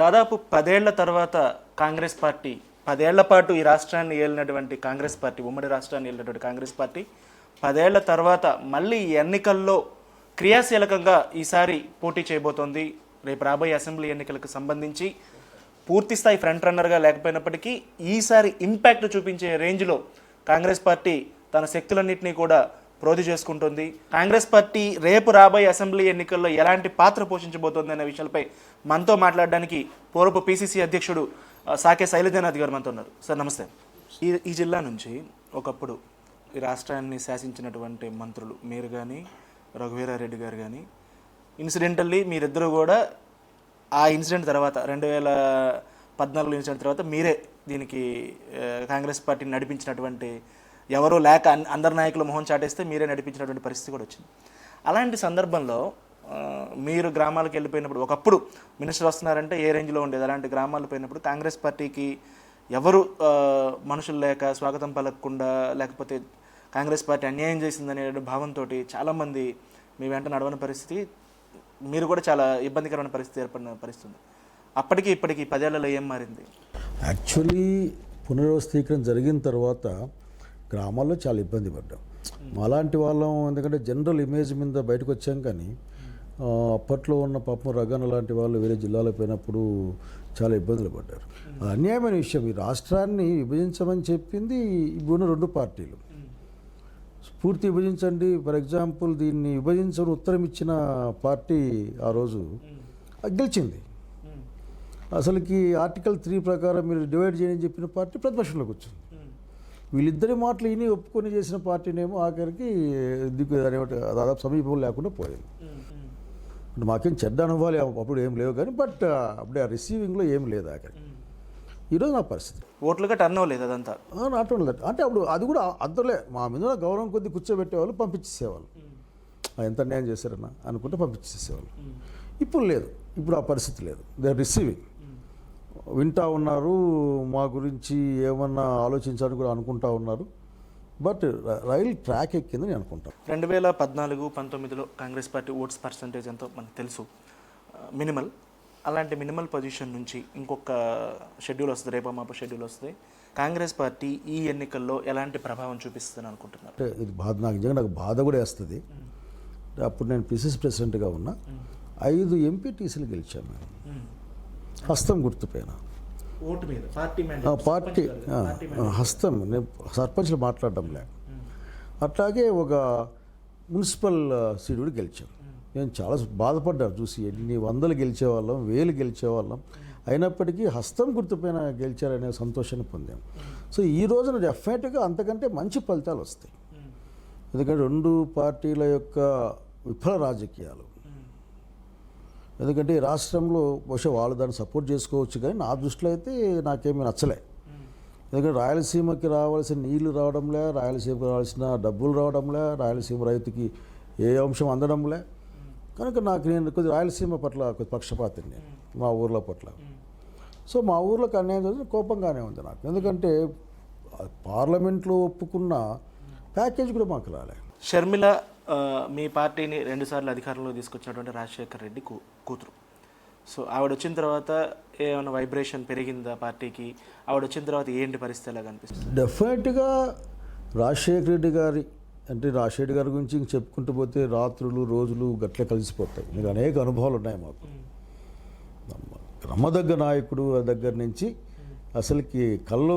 దాదాపు 10 ఏళ్ల తర్వాత కాంగ్రెస్ పార్టీ 10 ఏళ్ల పాటు ఈ రాష్ట్రాన్ని ఏలినటువంటి కాంగ్రెస్ పార్టీ, ఉమ్మడి రాష్ట్రాన్ని ఏలినటువంటి కాంగ్రెస్ పార్టీ 10 ఏళ్ల తర్వాత మళ్ళీ ఈ ఎన్నికల్లో క్రియాశీలకంగా ఈసారి పోటీ చేయబోతోంది. రేపు రాబోయే అసెంబ్లీ ఎన్నికలకు సంబంధించి పూర్తిస్థాయి ఫ్రంట్ రన్నర్గా లేకపోయినప్పటికీ ఈసారి ఇంపాక్ట్ చూపించే రేంజ్లో కాంగ్రెస్ పార్టీ తన శక్తులన్నింటినీ కూడా ప్రోధి చేసుకుంటుంది. కాంగ్రెస్ పార్టీ రేపు రాబోయే అసెంబ్లీ ఎన్నికల్లో ఎలాంటి పాత్ర పోషించబోతోంది అనే విషయాలపై మనతో మాట్లాడడానికి పూర్వపు పిసిసి అధ్యక్షుడు సాకే శైలజనాథ్ గారు మనతో ఉన్నారు. సార్ నమస్తే. ఈ జిల్లా నుంచి ఒకప్పుడు ఈ రాష్ట్రాన్ని శాసించినటువంటి మంత్రులు మీరు కానీ రఘువీరారెడ్డి గారు కానీ ఇన్సిడెంటల్లీ మీరిద్దరూ కూడా ఆ ఇన్సిడెంట్ తర్వాత 2014 ఇన్సిడెంట్ తర్వాత మీరే దీనికి కాంగ్రెస్ పార్టీని నడిపించినటువంటి, ఎవరో లేక అందరి నాయకులు మొహం చాటేస్తే మీరే నడిపించినటువంటి పరిస్థితి కూడా వచ్చింది. అలాంటి సందర్భంలో మీరు గ్రామాలకు వెళ్ళిపోయినప్పుడు, ఒకప్పుడు మినిస్టర్ వస్తున్నారంటే ఏ రేంజ్లో ఉండేది, అలాంటి గ్రామాలకు పోయినప్పుడు కాంగ్రెస్ పార్టీకి ఎవరు మనుషులు లేక స్వాగతం పలకకుండా, లేకపోతే కాంగ్రెస్ పార్టీ అన్యాయం చేసిందనే భావంతో చాలామంది మీ వెంట నడవని పరిస్థితి, మీరు కూడా చాలా ఇబ్బందికరమైన పరిస్థితి ఏర్పడిన పరిస్థితి ఉంది. అప్పటికి ఇప్పటికి 10 ఏళ్లలో ఏం మారింది? యాక్చువల్లీ పునర్వ్యవస్థీకరణ జరిగిన తర్వాత గ్రామాల్లో చాలా ఇబ్బంది పడ్డాం. అలాంటి వాళ్ళం ఎందుకంటే జనరల్ ఇమేజ్ మీద బయటకు వచ్చాం. కానీ అప్పట్లో ఉన్న పాపం రగన్ లాంటి వాళ్ళు వేరే జిల్లాలో పోయినప్పుడు చాలా ఇబ్బందులు పడ్డారు. అది అన్యాయమైన విషయం. ఈ రాష్ట్రాన్ని విభజించమని చెప్పింది ఇప్పుడున్న 2 పార్టీలు. పూర్తి విభజించండి, ఫర్ ఎగ్జాంపుల్ దీన్ని విభజించని ఉత్తరం ఇచ్చిన పార్టీ ఆ రోజు గెలిచింది. అసలుకి ఆర్టికల్ 3 ప్రకారం మీరు డివైడ్ చేయని చెప్పిన పార్టీ ప్రతిపక్షంలోకి వచ్చింది. వీళ్ళిద్దరి మాటలు ఇని ఒప్పుకొని చేసిన పార్టీనేమో ఆఖరికి దాదాపు సమీపం లేకుండా పోయింది. మాకేం చెడ్డ అనుభవాలు అప్పుడు ఏం లేవు కానీ, బట్ అప్పుడే ఆ రిసీవింగ్లో ఏం లేదు ఆఖరికి. ఈరోజు నా పరిస్థితి ఓట్లుగా టర్న్ అవ్వలేదు అదంతా. నాట్ ఓన్లీ దట్, అంటే అప్పుడు అది కూడా అంతలే మా మీద గౌరవం కొద్ది కూర్చోబెట్టేవాళ్ళు, పంపించేసేవాళ్ళు. ఎంత అన్యాయం చేశారన్నా అనుకుంటే పంపించేసేవాళ్ళు. ఇప్పుడు లేదు, ఇప్పుడు ఆ పరిస్థితి లేదు. దే ఆర్ రిసీవింగ్, వింటా ఉన్నారు, మా గురించి ఏమన్నా ఆలోచించాలని కూడా అనుకుంటా ఉన్నారు. బట్ రైలు ట్రాక్ ఎక్కిందని నేను అనుకుంటాను. 2014-19లో కాంగ్రెస్ పార్టీ ఓట్స్ పర్సంటేజ్ ఎంతో మనకు తెలుసు, మినిమల్. అలాంటి మినిమల్ పొజిషన్ నుంచి ఇంకొక షెడ్యూల్ వస్తుంది, రేపో మాపో షెడ్యూల్ వస్తుంది. కాంగ్రెస్ పార్టీ ఈ ఎన్నికల్లో ఎలాంటి ప్రభావం చూపిస్తుందని అనుకుంటున్నారు? అంటే ఇది బాధ, నాకు నిజంగా నాకు బాధ కూడా వేస్తుంది. అప్పుడు నేను పిసిసి ప్రెసిడెంట్గా ఉన్నా, 5 ఎంపీటీసీలు గెలిచాను మేము, హస్తం గుర్తుపోయినా. ఓటు మీద పార్టీ హస్తం, నేను సర్పంచ్లు మాట్లాడడం లే. అట్లాగే ఒక మున్సిపల్ సీట్ కూడా గెలిచాం. నేను చాలా బాధపడ్డాను చూసి, ఎన్ని 100 గెలిచేవాళ్ళం, 1000 గెలిచేవాళ్ళం, అయినప్పటికీ హస్తం గుర్తుపైన గెలిచారనే సంతోషాన్ని పొందాం. సో ఈ రోజున డెఫినెట్గా అంతకంటే మంచి ఫలితాలు వస్తాయి. ఎందుకంటే 2 పార్టీల యొక్క విఫల రాజకీయాలు, ఎందుకంటే ఈ రాష్ట్రంలో బహుశా వాళ్ళు దాన్ని సపోర్ట్ చేసుకోవచ్చు, కానీ నా దృష్టిలో అయితే నాకేమీ నచ్చలే. ఎందుకంటే రాయలసీమకి రావాల్సిన నీళ్లు రావడంలే, రాయలసీమకి రావాల్సిన డబ్బులు రావడంలే, రాయలసీమ రైతుకి ఏ అంశం అందడంలే. కనుక నేను కొద్దిగా రాయలసీమ పట్ల కొద్ది పక్షపాతిని, నేను మా ఊర్ల పట్ల. సో మా ఊర్లోకి అన్యాయం జరిగిన కోపంగానే ఉంది నాకు. ఎందుకంటే పార్లమెంట్లో ఒప్పుకున్న ప్యాకేజ్ కూడా మాకు రాలే. షర్మిల మీ పార్టీని 2 సార్లు అధికారంలో తీసుకొచ్చినటువంటి రాజశేఖర్ రెడ్డి కూతురు. సో ఆవిడ వచ్చిన తర్వాత ఏమైనా వైబ్రేషన్ పెరిగిందా పార్టీకి? ఆవిడ వచ్చిన తర్వాత ఏంటి పరిస్థితి ఎలా కనిపిస్తుంది? డెఫినెట్గా రాజశేఖర రెడ్డి గారి, అంటే రాజశేఖర్ గారి గురించి ఇంక చెప్పుకుంటూ పోతే రాత్రులు రోజులు గట్లే కలిసిపోతాయి. మీకు అనేక అనుభవాలు ఉన్నాయి మాకు. నమ్మదగ్గ నాయకుడు దగ్గర నుంచి అసలుకి కల్లో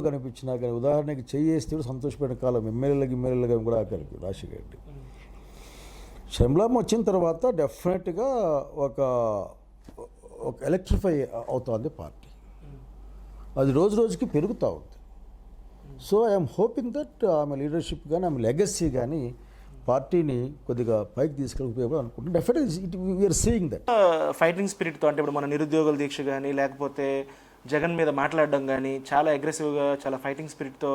కనిపించినా కానీ, ఉదాహరణకి చేయేస్తే కూడా సంతోషపడిన కాలం ఎమ్మెల్యేలుగా కూడా ఆఖరికి రాజశేఖర రెడ్డి. షర్మిలమ్మ వచ్చిన తర్వాత డెఫినెట్గా ఒక ఎలక్ట్రిఫై అవుతుంది పార్టీ. అది రోజు రోజుకి పెరుగుతూ ఉంది. సో ఐఎమ్ హోపింగ్ దట్ ఆమె లీడర్షిప్ కానీ, ఆమె లెగసీ కానీ పార్టీని కొద్దిగా పైకి తీసుకెళ్ళి ఉపయోగపడి అనుకుంటున్నాను. డెఫినెట్గా వీఆర్ సీయింగ్ దట్. ఫైటింగ్ స్పిరిట్తో, అంటే ఇప్పుడు మన నిరుద్యోగుల దీక్ష కానీ, లేకపోతే జగన్ మీద మాట్లాడడం కానీ, చాలా అగ్రెసివ్గా, చాలా ఫైటింగ్ స్పిరిట్తో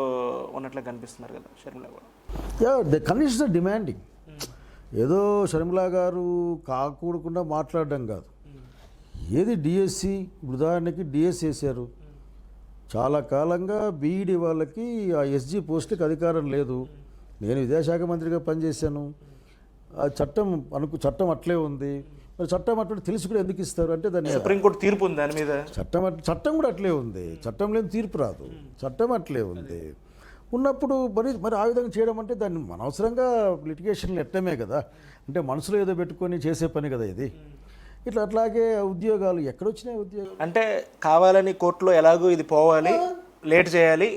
ఉన్నట్లు కనిపిస్తున్నారు కదా షర్మిల కూడా. The conditions are demanding. ఏదో షర్మిల గారు కాకూడకుండా మాట్లాడడం కాదు. ఏది డిఎస్సి, ఉదాహరణకి డిఎస్సి వేశారు, చాలా కాలంగా బీఈడి వాళ్ళకి ఆ ఎస్జీ పోస్టుకి అధికారం లేదు. నేను విద్యాశాఖ మంత్రిగా పనిచేశాను. ఆ చట్టం అట్లే ఉంది. మరి చట్టం అట్లా తెలిసి కూడా ఎందుకు ఇస్తారు అంటే దాన్ని సుప్రీంకోర్టు తీర్పు ఉంది దాని మీద. చట్టం కూడా అట్లే ఉంది. చట్టం లేని తీర్పు రాదు. చట్టం అట్లే ఉంది. ఉన్నప్పుడు మరి ఆ విధంగా చేయడం అంటే దాన్ని అనవసరంగా లిటిగేషన్లు ఎట్టమే కదా. అంటే మనసులో ఏదో పెట్టుకొని చేసే పని కదా ఇది. అట్లాగే ఉద్యోగాలు ఎక్కడొచ్చినాయి ఉద్యోగాలు అంటే కావాలని కోర్టులో ఎలాగో ఇది పోవాలి, లేట్ చేయాలి,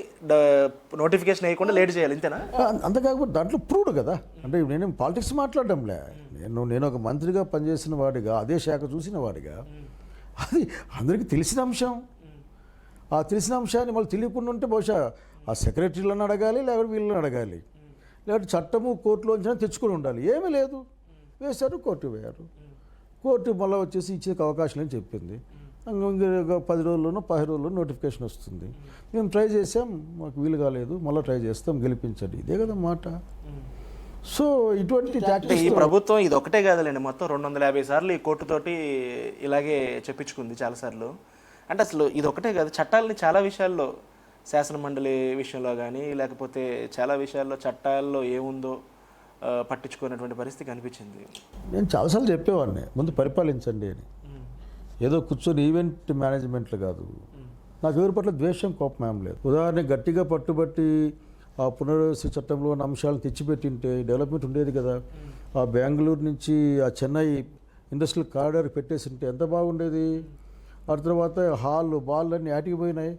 నోటిఫికేషన్ వేయకుండా లేట్ చేయాలి, ఇంతేనా? అంతేకాకపోతే దాంట్లో ప్రూవ్డ్ కదా. అంటే నేనేం పాలిటిక్స్ మాట్లాడడంలే. నేను ఒక మంత్రిగా పనిచేసిన వాడిగా, అదే శాఖ చూసిన వాడిగా, అది అందరికీ తెలిసిన అంశం. ఆ తెలిసిన అంశాన్ని మళ్ళీ తెలియకుండా ఉంటే బహుశా ఆ సెక్రటరీలను అడగాలి, లేకపోతే వీళ్ళని అడగాలి, లేకపోతే చట్టము కోర్టులోంచి తెచ్చుకొని ఉండాలి. ఏమీ లేదు, వేశారు, కోర్టు వేయారు. కోర్టు మళ్ళీ వచ్చేసి ఇచ్చే అవకాశం అని చెప్పింది. 10 రోజుల్లోనో 15 రోజుల్లో నోటిఫికేషన్ వస్తుంది. మేము ట్రై చేసాం, మాకు వీలు కాలేదు, మళ్ళీ ట్రై చేస్తాం, గెలిపించండి, ఇదే కదా మాట. సో ఇటువంటి ఈ ప్రభుత్వం ఇది ఒకటే కాదులేండి, మొత్తం 250 సార్లు ఈ కోర్టుతోటి ఇలాగే చెప్పించుకుంది చాలాసార్లు. అంటే అసలు ఇది ఒకటే కాదు, చట్టాలని చాలా విషయాల్లో, శాసనమండలి విషయంలో కానీ లేకపోతే చాలా విషయాల్లో చట్టాల్లో ఏముందో పట్టించుకున్నటువంటి పరిస్థితి కనిపించింది. నేను చాలాసార్లు చెప్పేవాడిని, ముందు పరిపాలించండి అని. ఏదో కూర్చొని ఈవెంట్ మేనేజ్మెంట్లు కాదు. నాకు ఎవరి పట్ల ద్వేషం, కోపం ఏం లేదు. ఉదాహరణ గట్టిగా పట్టుబట్టి ఆ పునర్వ్యవస్థ చట్టంలో ఉన్న అంశాలను తెచ్చిపెట్టింటే డెవలప్మెంట్ ఉండేది కదా. ఆ బెంగళూరు నుంచి ఆ చెన్నై ఇండస్ట్రియల్ కారిడార్ పెట్టేసింటే ఎంత బాగుండేది. ఆ తర్వాత బాల్ అన్నీ ఆటికి పోయినాయి,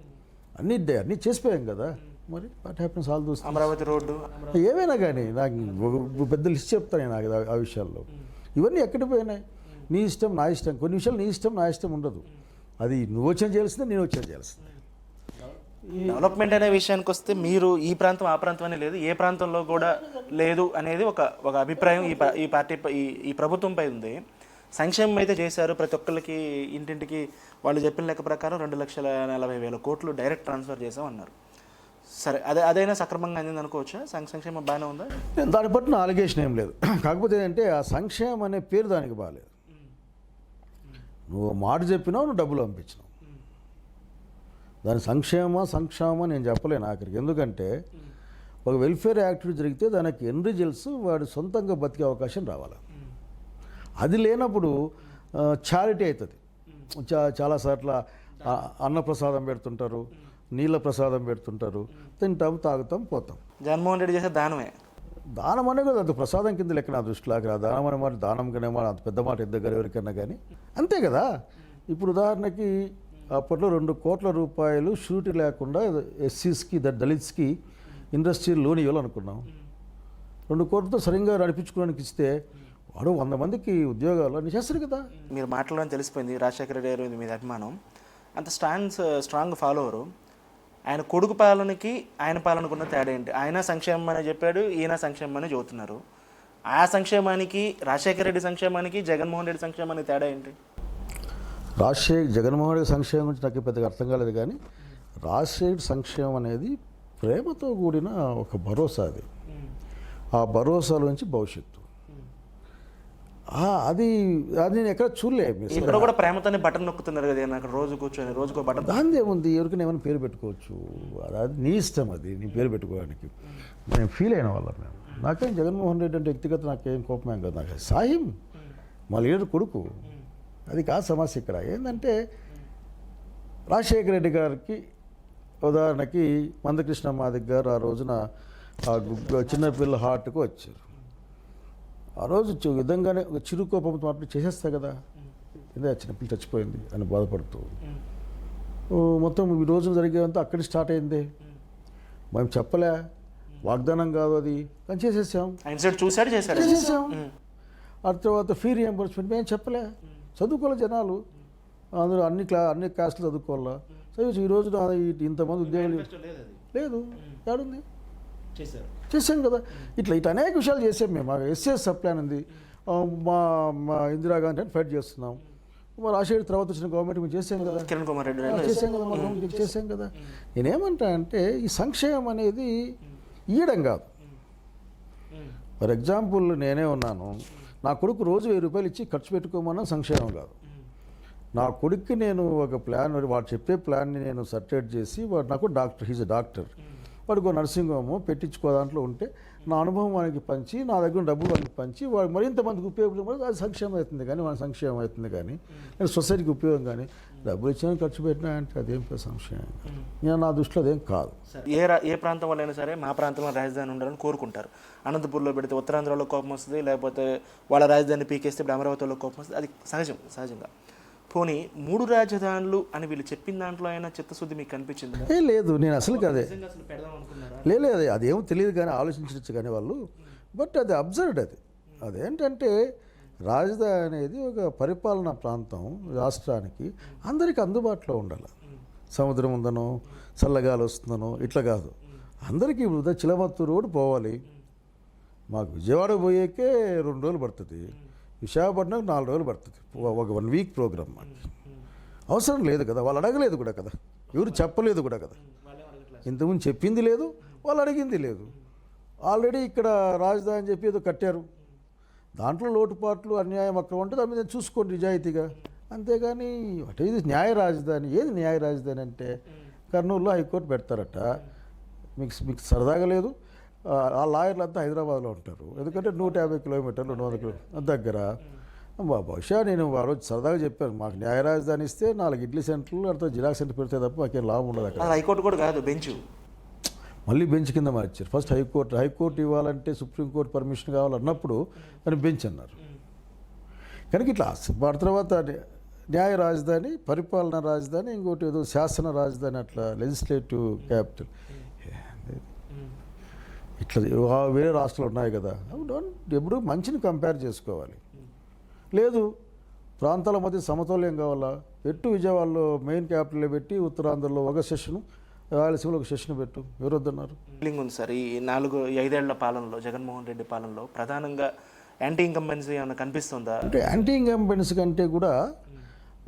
అన్నీ చేసిపోయాం కదా. మరి what happens all those. Amaravati road ఏమైనా కానీ నాకు పెద్ద లిస్ట్ చెప్తాను నాకు ఆ విషయాల్లో. ఇవన్నీ ఎక్కడికి పోయినాయి? నీ ఇష్టం నా ఇష్టం. కొన్ని విషయాలు నీ ఇష్టం నా ఇష్టం ఉండదు. అది నువ్వు వచ్చిన చేయాల్సిందే, నేను వచ్చిన చేయాల్సిందే. డెవలప్మెంట్ అనే విషయానికి వస్తే మీరు ఈ ప్రాంతం ఆ ప్రాంతం అనే లేదు, ఏ ప్రాంతంలో కూడా లేదు అనేది ఒక అభిప్రాయం ఈ పార్టీ ఈ ప్రభుత్వంపై ఉంది. సంక్షేమం అయితే చేశారు, ప్రతి ఒక్కరికి ఇంటింటికి వాళ్ళు చెప్పిన లెక్క ప్రకారం 2,40,000 కోట్లు డైరెక్ట్ ట్రాన్స్ఫర్ చేసాం అన్నారు. సరే, అదైనా సక్రమంగా అందింది అనుకోవచ్చా? సంక్షేమం బాగానే ఉందా? దాని పట్ల అలిగేషన్ ఏం లేదు. కాకపోతే ఏంటంటే ఆ సంక్షేమం అనే పేరు దానికి బాగాలేదు. నువ్వు మాట చెప్పినావు, నువ్వు డబ్బులు పంపించినావు. దాని సంక్షేమం నేను చెప్పలేను ఆఖరికి. ఎందుకంటే ఒక వెల్ఫేర్ యాక్టివిటీ జరిగితే దానికి ఎన్ రిజల్ట్స్ వాడు సొంతంగా బతికే అవకాశం రావాలి. అది లేనప్పుడు చారిటీ అవుతుంది. చాలాసార్లు అన్నప్రసాదం పెడుతుంటారు, నీళ్ళ ప్రసాదం పెడుతుంటారు, తింటాం, తాగుతాం, పోతాం. జగన్మోహన్ రెడ్డి చేసే దానం అనే కదా అది ప్రసాదం కింద లెక్క నా దృష్టిలోకి రా. దానం అనే మాట దానం కనే మాట అంత పెద్ద మాట ఇద్దరు ఎవరికన్నా కానీ అంతే కదా. ఇప్పుడు ఉదాహరణకి అప్పట్లో 2 కోట్ల రూపాయలు షూరిటీ లేకుండా ఎస్సీస్కి దళిత్స్కి ఇండస్ట్రియల్ లోన్ ఇవ్వాలనుకున్నాం. 2 కోట్లతో సరిగ్గా నడిపించుకోవడానికి ఇస్తే వాడు 100 మందికి ఉద్యోగాలు అన్ని చేస్తారు కదా. మీరు మాట్లాడడం తెలిసిపోయింది, రాజశేఖర రెడ్డి గారు మీద అభిమానం అంత స్ట్రాంగ్ ఫాలోవరు. ఆయన కొడుకు పాలనకి ఆయన పాలనకున్న తేడా ఏంటి? ఆయన సంక్షేమం అని చెప్పాడు, ఈయన సంక్షేమం అని చెబుతున్నారు. ఆ సంక్షేమానికి, రాజశేఖర రెడ్డి సంక్షేమానికి, జగన్మోహన్ రెడ్డి సంక్షేమానికి తేడా ఏంటి? జగన్మోహన్ రెడ్డి సంక్షేమం గురించి నాకు పెద్దగా అర్థం కాలేదు. కానీ రాజశేఖర్ సంక్షేమం అనేది ప్రేమతో కూడిన ఒక భరోసా. అది ఆ భరోసాలోంచి భవిష్యత్తు. అది నేను ఎక్కడ చూడలేదు. ఇక్కడ కూడా ప్రేమతోనే బటన్ నొక్కుతున్నారు కదా, అక్కడ రోజు కూర్చొని రోజుకో బటన్. దాని ఏముంది, ఎవరికైనా ఏమైనా పేరు పెట్టుకోవచ్చు. అది నీ ఇష్టం, అది నీ పేరు పెట్టుకోవడానికి. నేను ఫీల్ అయిన వాళ్ళం మేము. నాకేం జగన్మోహన్ రెడ్డి అంటే వ్యక్తిగత నాకేం కోపమేం కదా. నాకు సాయం మా లీడర్ కొడుకు, అది కాదు సమస్య. ఇక్కడ ఏంటంటే రాజశేఖర రెడ్డి గారికి ఉదాహరణకి మందకృష్ణ మాదిగ గారు ఆ రోజున చిన్నపిల్ల హార్ట్కు వచ్చారు. ఆ రోజు విధంగానే ఒక చిరుకోపంతో మాట్లాడి చేసేస్తా కదా, ఇదే చిన్నపిల్ల చచ్చిపోయింది అని బాధపడుతూ మొత్తం ఈ రోజు జరిగేదంతా అక్కడి స్టార్ట్ అయింది. మేము చెప్పలే, వాగ్దానం కాదు అది, కానీ చేసేసాం. చేసేసాం. ఆ తర్వాత ఫీ రియంబర్స్మెంట్ మేము చెప్పలే. చదువుకోవాలి జనాలు, అందరూ అన్ని క్లాసులు చదువుకోవాలా. చదివి ఈ రోజు ఇంతమంది ఉద్యోగాలు లేదు, ఏడుంది? చేసాం కదా. ఇట్లా అనేక విషయాలు చేసాం మేము. ఎస్ఎస్ సప్లాన్ ఉంది, మా ఇందిరాగాంధీ అని ఫైట్ చేస్తున్నాం. మా రాజశేఖర్ తర్వాత వచ్చిన గవర్నమెంట్ మేము చేసాం కదా, కిరణ్ కుమార్ రెడ్డి చేసాం కదా. నేనేమంటా అంటే ఈ సంక్షేమం అనేది ఇయ్యడం కాదు. ఫర్ ఎగ్జాంపుల్ నేనే ఉన్నాను, నా కొడుకు రోజు 1000 రూపాయలు ఇచ్చి ఖర్చు పెట్టుకోమన్నా సంక్షేమం కాదు. నా కొడుక్కి నేను ఒక ప్లాన్, వాడు చెప్పే ప్లాన్ని నేను సర్టిఫికేట్ చేసి, వాడు నాకు డాక్టర్, హీజ్ ఎ డాక్టర్, వాడికి నర్సింగ్ హోమ్ పెట్టించుకో దాంట్లో ఉంటే నా అనుభవం వానికి పంచి నా దగ్గర డబ్బులు వానికి పంచి వాడు మరింత మందికి ఉపయోగపడి అది సంక్షేమం అవుతుంది కానీ మన సంక్షేమం అవుతుంది కానీ సొసైటీకి ఉపయోగం కానీ డబ్బులు ఇచ్చిన ఖర్చు పెట్టినా అంటే అదేం సంక్షేమం నేను నా దృష్టిలో అదేం కాదు. ఏ ప్రాంతం వాళ్ళైనా సరే మా ప్రాంతంలో రాజధాని ఉండాలని కోరుకుంటారు. అనంతపూర్లో పెడితే ఉత్తరాంధ్రలో కోపం వస్తుంది, లేకపోతే వాళ్ళ రాజధాని పీకేస్తే ఇప్పుడు అమరావతిలో కోపం వస్తుంది. అది సహజంగా. పోనీ 3 రాజధానులు అని వీళ్ళు చెప్పిన దాంట్లో అయినా చిత్తశుద్ధి మీకు కనిపించింది? లేదు, నేను అసలు కదే అసలు పెడదాం అనుకున్నారా? లేదు, అదేమో తెలియదు కానీ ఆలోచించవచ్చు కానీ వాళ్ళు. బట్ అది అబ్జర్వ్డ్ అదేంటంటే రాజధాని అనేది ఒక పరిపాలనా ప్రాంతం రాష్ట్రానికి అందరికీ అందుబాటులో ఉండాలి. సముద్రం ఉందనో చల్లగాలి వస్తుందనో ఇట్లా కాదు, అందరికీ ఇప్పుడు చిలమత్తూరు రోడ్డు పోవాలి. మాకు విజయవాడ పోయేకే 2 రోజులు పడుతుంది, విశాఖపట్నం 4 రోజులు పడుతుంది, ఒక 1 వీక్ ప్రోగ్రామ్. మాకు అవసరం లేదు కదా, వాళ్ళు అడగలేదు కూడా కదా, ఎవరు చెప్పలేదు కూడా కదా, ఇంతకుముందు చెప్పింది లేదు, వాళ్ళు అడిగింది లేదు. ఆల్రెడీ ఇక్కడ రాజధాని చెప్పి ఏదో కట్టారు, దాంట్లో లోటుపాట్లు అన్యాయం అక్కడ ఉంటే దాని మీద చూసుకోండి నిజాయితీగా, అంతేగాని అంటే ఇది న్యాయ రాజధాని. ఏది న్యాయ రాజధాని అంటే కర్నూలులో హైకోర్టు పెడతారట, మీకు సరదాగా లేదు. ఆ లాయర్లు అంతా హైదరాబాద్లో ఉంటారు, ఎందుకంటే 150 కిలోమీటర్లు 200 కిలోమీటర్లు దగ్గర. బహుశా నేను ఆ రోజు సరదాగా చెప్పాను, మాకు న్యాయ రాజధాని ఇస్తే 4 ఇడ్లీ సెంటర్లు అర్థం జిరాక్స్ సెంటర్ పెడితే తప్ప మాకేం లాభం ఉండదు అక్కడ. హైకోర్టు కూడా కాదు, బెంచ్ మళ్ళీ బెంచ్ కింద మార్చారు. ఫస్ట్ హైకోర్టు ఇవ్వాలంటే సుప్రీంకోర్టు పర్మిషన్ కావాలన్నప్పుడు అని బెంచ్ అన్నారు. కనుక ఇట్లా వాటి తర్వాత న్యాయ రాజధాని, పరిపాలనా రాజధాని, ఇంకోటి ఏదో శాసన రాజధాని, అట్లా లెజిస్లేటివ్ క్యాపిటల్ ఇట్లా వేరే రాష్ట్రాలు ఉన్నాయి కదా, ఎప్పుడు మంచిని కంపేర్ చేసుకోవాలి. లేదు ప్రాంతాల మధ్య సమతౌల్యం కావాలా, పెట్టు విజయవాడలో మెయిన్ క్యాపిటల్లో పెట్టి ఉత్తరాంధ్రలో ఒక సెషను, రాయలసీమలో ఒక సెషన్ పెట్టు, ఎవరు వద్దన్నారు? ఫీలింగ్ ఉంది సార్. ఈ 4-5 ఏళ్ల పాలనలో జగన్మోహన్ రెడ్డి పాలనలో ప్రధానంగా యాంటీ ఇన్కంబెన్సీ ఏమైనా కనిపిస్తుందా? అంటే యాంటీ ఇన్కంబెన్సీ కంటే కూడా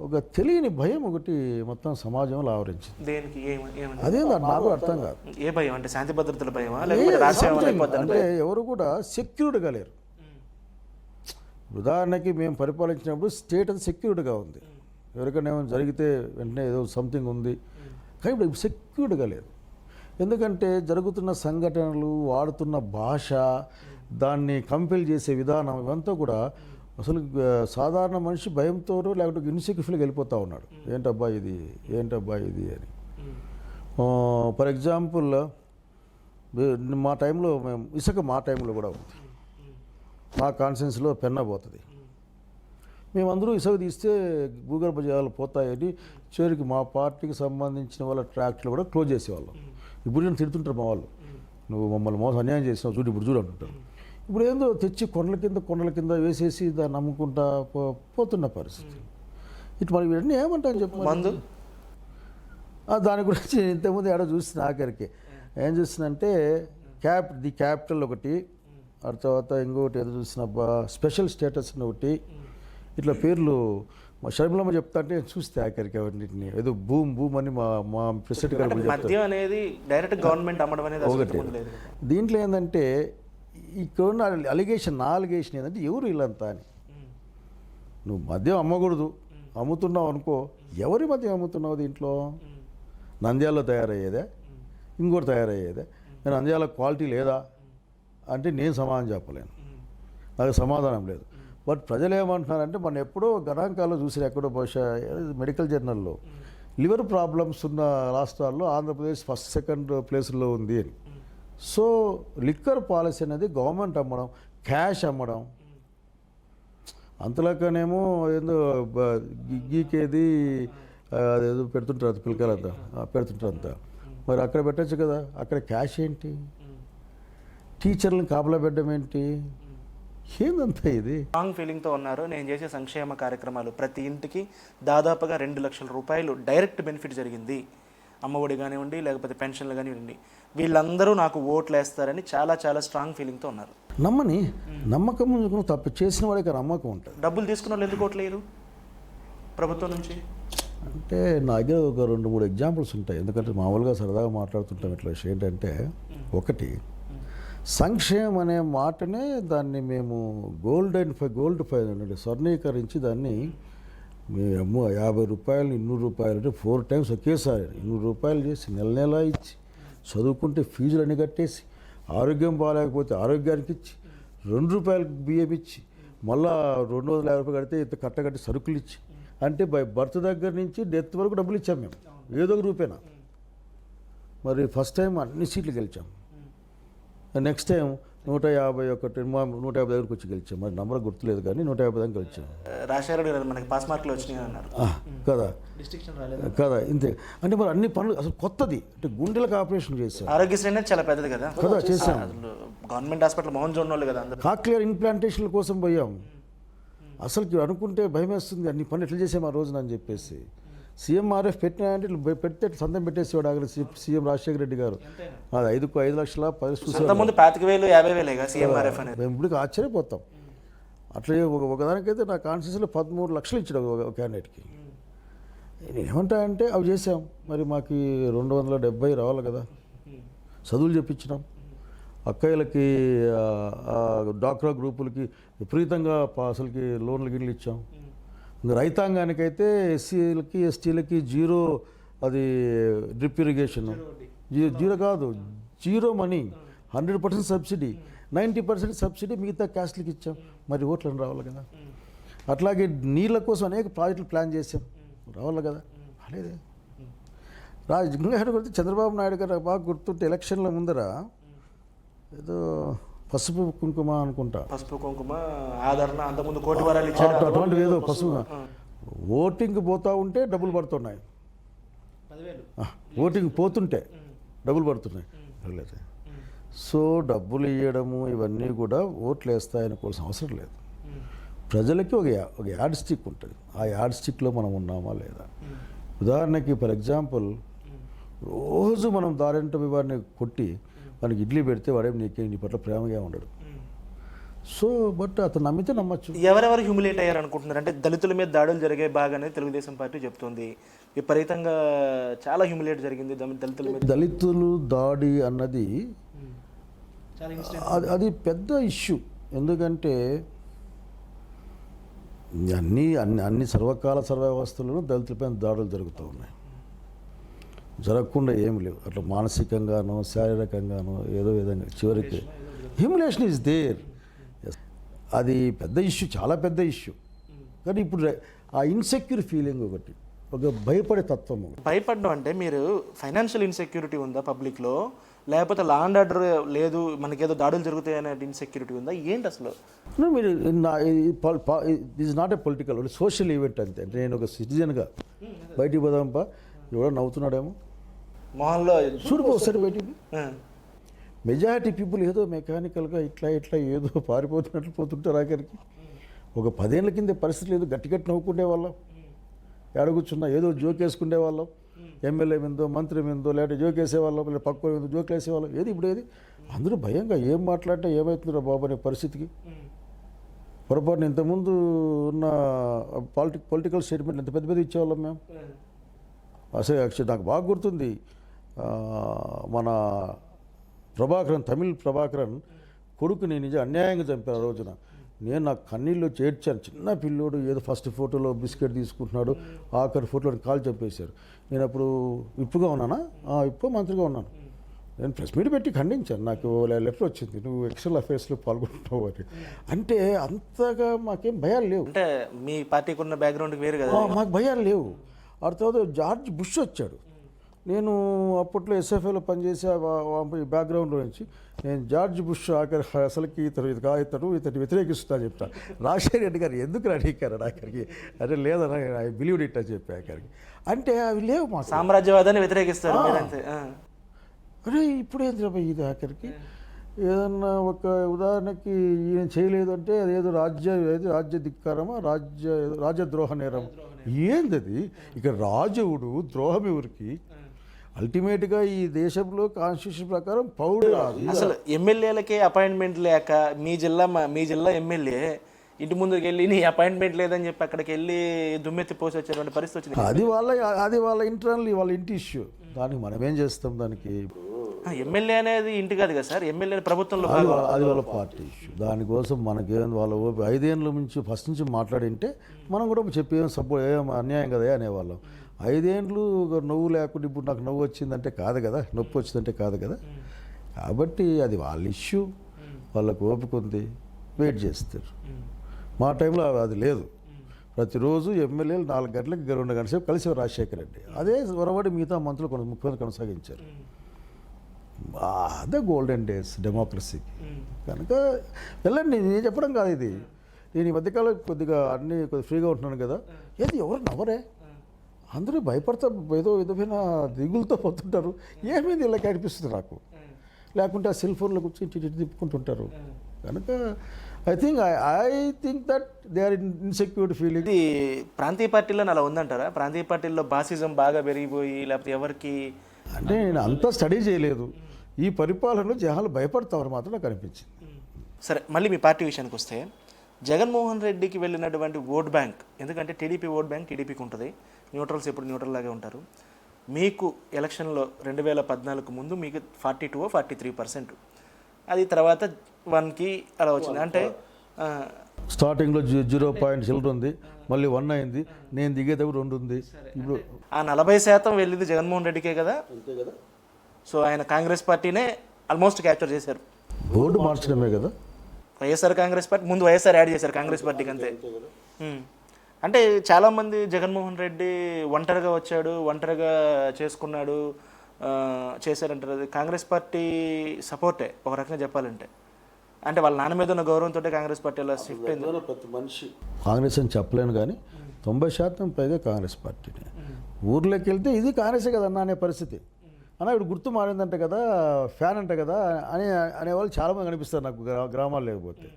ఒక తెలియని భయం ఒకటి మొత్తం సమాజంలో ఆవరించింది. దేనికి? అదే నాకు అర్థం కాదు. ఏ భయం అంటే శాంతి భద్రతల భయమా, లేకపోతే రాష్ట్రం అంటే ఎవరు కూడా సెక్యూర్డ్గా లేరు. ఉదాహరణకి మేము పరిపాలించినప్పుడు స్టేట్ అది సెక్యూర్డ్గా ఉంది, ఎవరికైనా ఏమైనా జరిగితే వెంటనే ఏదో సంథింగ్ ఉంది. కానీ ఇప్పుడు సెక్యూర్డ్గా లేదు, ఎందుకంటే జరుగుతున్న సంఘటనలు, వాడుతున్న భాష, దాన్ని కంపెల్ చేసే విధానం ఇవంతా కూడా అసలు సాధారణ మనిషి భయంతో లేకపోతే ఇన్సెక్యూర్గా వెళ్ళిపోతూ ఉన్నాడు. ఏంటబ్బా ఇది అని. ఫర్ ఎగ్జాంపుల్ మా టైంలో మేము ఇసుక మా టైంలో కూడా ఉంది, మా కాన్సెన్స్లో పెన్నా పోతుంది. మేమందరూ ఇసుక తీస్తే భూగర్భ జలాలు పోతాయని చివరికి మా పార్టీకి సంబంధించిన వాళ్ళ ట్రాక్ట్లు కూడా క్లోజ్ చేసేవాళ్ళం. ఇప్పుడు నేను తిడుతుంటారు మా వాళ్ళు, నువ్వు మమ్మల్ని మోసం అన్యాయం చేసినావు చూడు అంటుంటారు. ఇప్పుడు ఏందో తెచ్చి కొండల కింద వేసేసి దాన్ని నమ్ముకుంటా పోతున్న పరిస్థితి. ఇటు మరి ఇవన్నీ ఏమంటాను చెప్పు. మందు దాని గురించి ఇంతకుముందు ఏడో చూస్తున్నా, ఆఖరికి ఏం చూస్తున్నంటే ది క్యాపిటల్ ఒకటి, ఆ తర్వాత ఇంకొకటి ఏదో చూసినబ్బా స్పెషల్ స్టేటస్ అని ఒకటి, ఇట్లా పేర్లు మా షర్మిలమ్మ చెప్తా అంటే చూస్తే ఆఖరికి అవన్నింటిని ఏదో భూమ్ అని మా ప్రెసిడెంట్ గారు మద్యం అనేది డైరెక్ట్ గవర్నమెంట్ అమ్మడం అనేది ఒకటి. దీంట్లో ఏంటంటే ఇక్కడ ఉన్న నా అలిగేషన్ ఏంటంటే ఎవరు వీళ్ళంతా అని. నువ్వు మద్యం అమ్మకూడదు, అమ్ముతున్నావు అనుకో, ఎవరి మద్యం అమ్ముతున్నావు? దీంట్లో నంద్యాలలో తయారయ్యేదే, ఇంకోటి తయారయ్యేదే. నేను నంద్యాల క్వాలిటీ లేదా అంటే నేను సమాధానం చెప్పలేను, నాకు సమాధానం లేదు. బట్ ప్రజలు ఏమంటున్నారంటే మనం ఎప్పుడో గణాంకాల్లో చూసిన, ఎక్కడో బహుశా మెడికల్ జర్నల్లో లివర్ ప్రాబ్లమ్స్ ఉన్న రాష్ట్రాల్లో ఆంధ్రప్రదేశ్ ఫస్ట్ సెకండ్ ప్లేస్లో ఉంది అని. సో లిక్కర్ పాలసీ అనేది గవర్నమెంట్ అమ్మడం, క్యాష్ అమ్మడం, అంతలాగానేమో ఏదో గీకేది అదేదో పెడుతుంటారు పిల్లకాయలంతా పెడుతుంటారు. మరి అక్కడ పెట్టచ్చు కదా, అక్కడ క్యాష్ ఏంటి? టీచర్లను కాపలా పెట్టడం ఏంటి? ఏందంతా ఇది? స్ట్రాంగ్ ఫీలింగ్తో ఉన్నారు. నేను చేసే సంక్షేమ కార్యక్రమాలు ప్రతి ఇంటికి దాదాపుగా 2 లక్షల రూపాయలు డైరెక్ట్ బెనిఫిట్ జరిగింది, అమ్మఒడి కానివ్వండి లేకపోతే పెన్షన్లు కానివ్వండి, వీళ్ళందరూ నాకు ఓట్లు వేస్తారని చాలా స్ట్రాంగ్ ఫీలింగ్తో ఉన్నారు. నమ్మకం తప్పు చేసిన వాడికి నమ్మకం ఉంటుంది. డబ్బులు తీసుకున్న వాళ్ళు ఎందుకు ఓట్లేరు ప్రభుత్వం నుంచి? అంటే నా దగ్గర ఒక 2-3 ఎగ్జాంపుల్స్ ఉంటాయి, ఎందుకంటే మామూలుగా సరదాగా మాట్లాడుతుంటాం ఇట్లా విషయం. ఏంటంటే ఒకటి, సంక్షేమం అనే మాటనే దాన్ని మేము గోల్డ్ ఫైన్ అంటే స్వర్ణీకరించి దాన్ని మేము 50 రూపాయలు 200 రూపాయలు అంటే 4 టైమ్స్ ఒకేసారి 200 రూపాయలు చేసి నెల ఇచ్చి చదువుకుంటే ఫీజులు అన్నీ కట్టేసి, ఆరోగ్యం బాగాలేకపోతే ఆరోగ్యానికి ఇచ్చి, ₹2 బియ్యం ఇచ్చి, మళ్ళా ₹250 కడితే ఇంత కట్టగట్టి సరుకులు ఇచ్చి, అంటే బర్త్ దగ్గర నుంచి డెత్ వరకు డబ్బులు ఇచ్చాం మేము ఏదో ఒక రూపేనా. మరి ఫస్ట్ టైం అన్ని సీట్లు గెలిచాం. నెక్స్ట్ టైం 151 దగ్గరకు వచ్చి గెలిచాం. మరి నంబర్ గుర్తులేదు కానీ 150 దగ్గర గెలిచాం. రాజశేఖర గారు మనకి పాస్ మార్కులు వచ్చినాయి అన్నారు కదా డిస్ట్రిక్షన్ రాలేదు కదా, ఇంతే. అంటే మరి అన్ని పనులు అసలు కొత్తది, అంటే గుండెలకు ఆపరేషన్ చేశాం ఆరోగ్యశ్రీ అనేది చాలా పెద్దది కదా కదా, చేశాం. గవర్నమెంట్ హాస్పిటల్ మోహన్ జోన్ వాళ్ళు కదా అందరూ కాక్లియర్ ఇంప్లాంటేషన్ల కోసం పోయాం. అసలుకి అనుకుంటే భయం వేస్తుంది, అన్ని పనులు ఎట్లా చేసాం ఆ రోజున అని చెప్పేసి. సీఎంఆర్ఎఫ్ పెట్టినా అంటే పెడితే సంతం పెట్టేసేవాడు ఆగలి సీఎం రాజశేఖర రెడ్డి గారు. అది 5 లక్షల 10 చూసేవాడు. ముందు 25,000 50,000 సీఎంఆర్ఎఫ్ అనేది. మేము ఇప్పుడు ఆశ్చర్యపోతాం. అట్లా ఒకదానికైతే నా కాన్స్టిట్యూన్సీలో 13 లక్షలు ఇచ్చాడు ఒక క్యాండిడేట్కి. నేను ఏమంటా అంటే అవి చేసాం. మరి మాకు 270 రావాలి కదా, చదువులు చెప్పించినాం. అక్కయ్యలకి డాక్రా గ్రూపులకి విపరీతంగా అసలుకి లోన్లు గిన్లు ఇచ్చాం. ఇంకా రైతాంగానికైతే ఎస్సీలకి ఎస్టీలకి జీరో, అది డ్రిప్ ఇరిగేషన్, జీరో కాదు, జీరో మనీ, 100% సబ్సిడీ, 90% సబ్సిడీ మిగతా క్యాస్ట్లకి ఇచ్చాం. మరి ఓట్లను రావాలి కదా. అట్లాగే నీళ్ళ కోసం అనేక ప్రాజెక్టులు ప్లాన్ చేసాం, రావాలి కదా. అలాగే ఇంకా చంద్రబాబు నాయుడు గారు బాగా గుర్తుంటే ఎలక్షన్ల ముందర ఏదో పసుపు కుంకుమ అనుకుంటా, పసుపు కుంకుమ ఆదరణ, అంతకుముందు కోటి వరాలు ఇచ్చారు, అటువంటి ఏదో పసుపు. ఓటింగ్ పోతూ ఉంటే డబ్బులు పడుతున్నాయి, ఓటింగ్ పోతుంటే డబ్బులు పడుతున్నాయి. సో డబ్బులు ఇవ్వడము ఇవన్నీ కూడా ఓట్లు వేస్తాయనుకోవాల్సిన అవసరం లేదు. ప్రజలకి ఒక యాడ్ స్టిక్ ఉంటుంది, ఆ యాడ్ స్టిక్లో మనం ఉన్నామా లేదా. ఉదాహరణకి ఫర్ ఎగ్జాంపుల్, రోజు మనం దారింట వారిని కొట్టి మనకి ఇడ్లీ పెడితే వాడేం నీ పట్ల ప్రేమగా ఉండడు. సో బట్ అతను నమ్మితే నమ్మచ్చు. ఎవరెవరు హ్యూమిలేట్ అయ్యారు అనుకుంటున్నారు అంటే దళితుల మీద దాడులు జరిగే బాగానే తెలుగుదేశం పార్టీ చెప్తుంది. విపరీతంగా చాలా హ్యూమిలేట్ జరిగింది దళితుల మీద. దళితులు దాడి అన్నది అది పెద్ద ఇష్యూ. ఎందుకంటే అన్ని సర్వకాల సర్వవ్యవస్థలను దళితులపైన దాడులు జరుగుతూ ఉన్నాయి. జరగకుండా ఏమి లేవు. అట్లా మానసికంగానో శారీరకంగానో ఏదో విధంగా చివరికి హ్యూమిలేషన్ ఈజ్ దేర్. అది పెద్ద ఇష్యూ, చాలా పెద్ద ఇష్యూ. కానీ ఇప్పుడు ఆ ఇన్సెక్యూర్ ఫీలింగ్ ఒకటి, ఒక భయపడే తత్వము. భయపడడం అంటే మీరు ఫైనాన్షియల్ ఇన్సెక్యూరిటీ ఉందా పబ్లిక్లో, లేకపోతే లా అండ్ ఆర్డర్ లేదు మనకేదో దాడులు జరుగుతాయి అనే ఇన్సెక్యూరిటీ ఉందా, ఏంటి అసలు? మీరు is not A political, social event అంతే. అంటే నేను ఒక సిటిజన్గా బయటికి పోదాంపా, ఎవడో నవ్వుతున్నాడేమో మొహంలో చూడు ఒకసారి బయటికి. మెజారిటీ పీపుల్ ఏదో మెకానికల్గా ఇట్లా ఏదో పారిపోతున్నట్లు పోతుంటారు. ఆఖరికి ఒక 10 ఏళ్ళ కింద పరిస్థితి లేదు, గట్టి నవ్వుకునే వాళ్ళం, ఎడగొచ్చున్నా ఏదో జోక్ వేసుకునే వాళ్ళం. ఎమ్మెల్యే మీందో మంత్రి మీందో లేకపోతే జోక్ వేసేవాళ్ళం, లేదా పక్క మీదో జోకులు వేసేవాళ్ళం. ఏది ఇప్పుడు ఏది అందరూ భయంగా ఏం మాట్లాడితే ఏమవుతుందో బాబు అనే పరిస్థితికి. పొరపాటున ఇంతకుముందు ఉన్న పొలిటికల్ స్టేట్మెంట్ ఎంత పెద్ద ఇచ్చేవాళ్ళం మేము. అసలు యాక్చువల్లీ నాకు బాగా గుర్తుంది, మన ప్రభాకరన్, తమిళ్ ప్రభాకరన్ కొడుకుని నిజం అన్యాయంగా చంపారు ఆ రోజున. నేను నాకు కన్నీళ్ళు చేర్చాను. చిన్న పిల్లోడు ఏదో ఫస్ట్ ఫోటోలో బిస్కెట్ తీసుకుంటున్నాడు, ఆఖరి ఫోటోలో కాలు చంపేశారు. నేను అప్పుడు విప్పుగా ఉన్నానా, విప్పు మంత్రిగా ఉన్నాను. నేను ప్రెస్ మీట్ పెట్టి ఖండించాను. నాకు లెటర్ వచ్చింది, నువ్వు ఎక్స్టర్నల్ అఫేర్స్లో పాల్గొంటున్నావు అని. అంటే అంతగా మాకేం భయాలు లేవు. అంటే మీ పార్టీకి ఉన్న బ్యాక్గ్రౌండ్ వేరు కదా, మాకు భయాలు లేవు. ఆ తర్వాత జార్జ్ బుష్ వచ్చాడు. నేను అప్పట్లో ఎస్ఎఫ్ఐలో పనిచేసే బ్యాక్గ్రౌండ్లో నుంచి నేను జార్జ్ బుష్ ఆఖరి అసలుకి ఇతను వ్యతిరేకిస్తాను చెప్తాను. రాజశేఖర రెడ్డి గారు ఎందుకు అడిగారు ఆఖరికి, అంటే లేదన్నా ఐ బిలీవ్ ఇట్ అని చెప్పి ఆఖరికి. అంటే అవి లేవు, మా సామ్రాజ్యవాదాన్ని వ్యతిరేకిస్తారు. అరే ఇప్పుడేంద్ర ఇది ఆఖరికి ఏదన్నా ఒక ఉదాహరణకి ఈయన చేయలేదు అంటే అదేదో రాజ్య ధిక్కారమా, రాజ్యద్రోహ నేరం. ఏంది అది? ఇక రాజువుడు ద్రోహం ఎవరికి? అల్టిమేట్గా ఈ దేశంలో కాన్స్టిట్యూషన్ ప్రకారం పౌరుడు. అసలు ఎమ్మెల్యేలకే అపాయింట్మెంట్ లేక మీ జిల్లా ఎమ్మెల్యే ఇంటి ముందుకు వెళ్ళి నీ అపాయింట్మెంట్ లేదని చెప్పి అక్కడికి వెళ్ళి దుమ్మెత్తి పోసి వచ్చేటువంటి పరిస్థితి వచ్చింది. అది వాళ్ళ ఇంటర్నల్, వాళ్ళ ఇంటి ఇష్యూ. దానికి మనం ఏం చేస్తాం? దానికి ఎమ్మెల్యే అనేది ఇంటి కాదు కదా సార్, ఎమ్మెల్యే ప్రభుత్వంలో అది వాళ్ళ పార్టీ ఇష్యూ. దానికోసం మనకేం వాళ్ళ 5 ఏళ్ళ నుంచి ఫస్ట్ నుంచి మాట్లాడింటే మనం కూడా చెప్పి ఏం అన్యాయం కదా అనేవాళ్ళం. 5 ఏండ్లు నవ్వు లేకుండా ఇప్పుడు నాకు నవ్వు వచ్చిందంటే కాదు కదా, నొప్పి వచ్చిందంటే కాదు కదా. కాబట్టి అది వాళ్ళ ఇష్యూ, వాళ్ళకు ఓపిక ఉంది, వెయిట్ చేస్తారు. మా టైంలో అది లేదు. ప్రతిరోజు ఎమ్మెల్యేలు 4 గంటలకి 2 గంటల సేపు కలిసి రాజశేఖర రెడ్డి అదే వరవడి మిగతా మంత్రులు 30 కొనసాగించారు. అదే గోల్డెన్ డేస్ డెమోక్రసీకి. కనుక వెళ్ళండి, నేను చెప్పడం కాదు ఇది. నేను ఈ మధ్యకాలం కొద్దిగా ఫ్రీగా ఉంటున్నాను కదా, ఏది ఎవరు నవ్వరే, అందరూ భయపడతారు, ఏదో విధమైన దిగులతో పోతుంటారు. ఏమైంది ఇలా అనిపిస్తుంది నాకు. లేకుంటే ఆ సెల్ ఫోన్లో కూర్చొని ఇటు తిప్పుకుంటుంటారు. కనుక I think that they are insecured feeling. ఇది ప్రాంతీయ పార్టీలో అలా ఉందంటారా? ప్రాంతీయ పార్టీల్లో బాసిజం బాగా పెరిగిపోయి లేకపోతే ఎవరికి అంటే నేను అంతా స్టడీ చేయలేదు. ఈ పరిపాలనలో జనాలు భయపడతారు మాత్రం నాకు అనిపించింది. సరే, మళ్ళీ మీ పార్టీ విషయానికి వస్తే జగన్మోహన్ రెడ్డికి వెళ్ళినటువంటి ఓట్ బ్యాంక్, ఎందుకంటే టీడీపీ ఓట్ బ్యాంక్ టీడీపీకి ఉంటుంది, న్యూట్రల్స్ ఎప్పుడు న్యూట్రల్ లాగే ఉంటారు. మీకు ఎలక్షన్లో 2014 ముందు మీకు 42-43%, అది తర్వాత 1కి అలా వచ్చింది. అంటే స్టార్టింగ్లో 0 చిల్లర ఉంది, మళ్ళీ 1 అయింది, నేను దిగేటప్పుడు 2 ఉంది. ఇప్పుడు ఆ 40% వెళ్ళింది జగన్మోహన్ రెడ్డికే కదా. అంతే కదా. సో ఆయన కాంగ్రెస్ పార్టీనే ఆల్మోస్ట్ క్యాప్చర్ చేశారు. బోర్డు మార్చడమే కదా. వైఎస్ఆర్ కాంగ్రెస్ పార్టీ ముందు వైఎస్ఆర్ యాడ్ చేశారు కాంగ్రెస్ పార్టీకి, అంతే. అంటే చాలామంది జగన్మోహన్ రెడ్డి ఒంటరిగా వచ్చాడు, ఒంటరిగా చేసుకున్నాడు, చేశారంటారు. అది కాంగ్రెస్ పార్టీ సపోర్టే ఒక రకంగా చెప్పాలంటే. అంటే వాళ్ళ నాన్న మీద ఉన్న గౌరవంతో కాంగ్రెస్ పార్టీలో షిఫ్ట్ అయింది. ప్రతి మనిషి కాంగ్రెస్ అని చెప్పలేను, కానీ 90% పైగా కాంగ్రెస్ పార్టీనే. ఊర్లోకి వెళ్తే ఇది కాంగ్రెసే కదన్నా అనే పరిస్థితి. అన్న ఇప్పుడు గుర్తు మారిందంటే కదా, ఫ్యాన్ అంట కదా అనేవాళ్ళు చాలామంది కనిపిస్తారు నాకు గ్రామాలు లేకపోతే.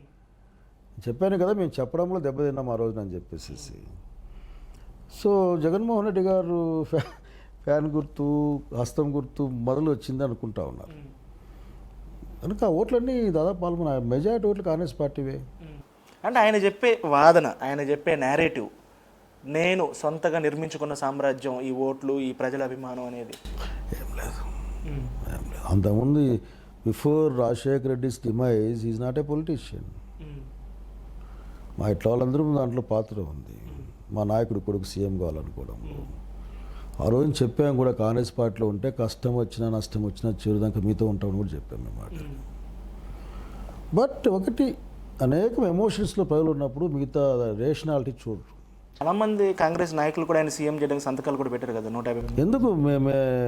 చెప్పాను కదా, మేము చెప్పడంలో దెబ్బతిన్నాం ఆ రోజున అని చెప్పేసి. సో జగన్మోహన్ రెడ్డి గారు ఫ్యాన్ గుర్తు, హస్తం గుర్తు మొదలు వచ్చింది అనుకుంటా ఉన్నారు. కనుక ఆ ఓట్లన్నీ దాదాపు పాల్గొన్న మెజారిటీ ఓట్లు కాంగ్రెస్ పార్టీవే. అంటే ఆయన చెప్పే వాదన, ఆయన చెప్పే నేరేటివ్, నేను సొంతగా నిర్మించుకున్న సామ్రాజ్యం, ఈ ఓట్లు, ఈ ప్రజల అభిమానం అనేది ఏం లేదు. అంతకుముందు before Rajasekhar Reddy's demise is not a politician. మా ఇట్లా వాళ్ళందరూ దాంట్లో పాత్ర ఉంది. మా నాయకుడు కొడుకు సీఎం కావాలనుకోవడంలో ఆ రోజు చెప్పాము కూడా, కాంగ్రెస్ పార్టీలో ఉంటే కష్టం వచ్చినా నష్టం వచ్చినా చిరుదాకా మీతో ఉంటామని కూడా చెప్పాము అన్నమాట. బట్ ఒకటి, అనేక ఎమోషన్స్లో ప్రజలు ఉన్నప్పుడు మిగతా రేషనాలిటీ చూడరు. చాలామంది కాంగ్రెస్ నాయకులు కూడా ఆయన సీఎం చేయడానికి సంతకాలు కూడా పెట్టారు కదా, 150. ఎందుకు